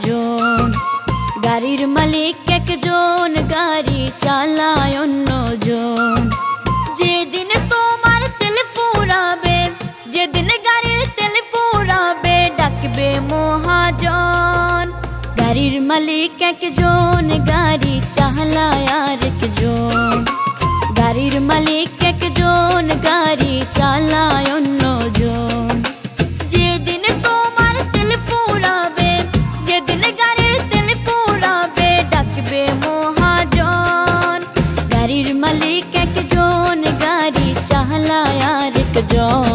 একজন, গাড়ির মালিক একজন, গাড়ি চালায় অন্যজন। যেদিন তোমার তেল ফুরাবে, যেদিন গাড়ির তেল ফুরাবে, ডাকবে মহাজন। গাড়ির মালিক একজন, গাড়ি চালায় আরেকজন, গাড়ির মালিক একজন, গাড়ি চালায় অন্যজন। যেদিন তোমার তেল ফুরাবে, যেদিন গাড়ির তেল ফুরাবে, ডাকবে মহাজন। গাড়ির মালিক একজন, গাড়ি চালায় আরেকজন।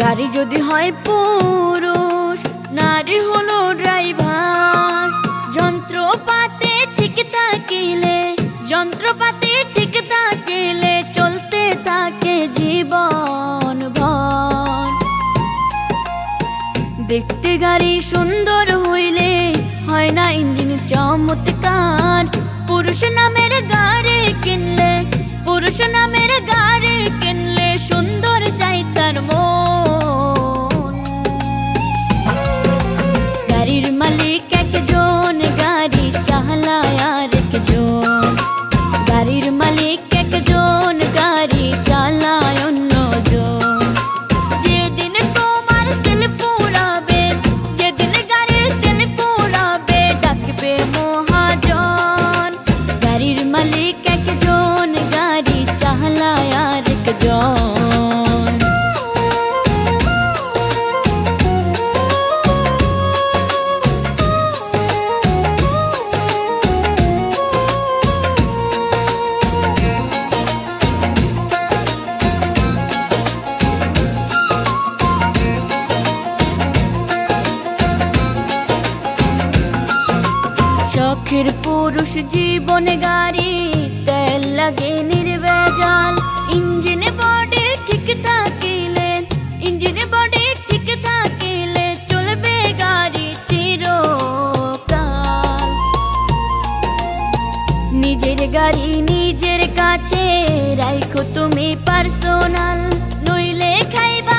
গাড়ি যদি হয় পুরুষ, নারী হলো ড্রাইভার। যন্ত্রপাতি ঠিক থাকিলে, যন্ত্রপাতি ঠিক থাকিলে, চলতে থাকে জীবন ভর। দেখতে গাড়ি সুন্দর হইলে হয় না ইঞ্জিন চমৎকার। পুরুষ নামের গাড়ি কিনলে, পুরুষ নামের গাড়ি কিনলে, সুন্দর চাই তার মন। গাড়ির মালিক একজন, গাড়ি চালায় আরেকজন, গাড়ির মালিক একজন, গাড়ি চালায় অন্যজন। যেদিন তোমার তেল ফুরাবে, যেদিন গাড়ির তেল ফুরাবে, ডাকবে মহাজন। গাড়ির মালিক একজন, গাড়ি চালায় আরেকজন। শখের পুরুষ জীবনে গাড়ি, তেল লাগে নির্ভেজাল। ইঞ্জিন বডি ঠিক থাকিলে, ইঞ্জিন বডি ঠিক থাকিলে, চলবে গাড়ি চিরকাল। নিজের গাড়ি নিজের কাছে রাখো তুমি পার্সোনাল, নইলে খাইবা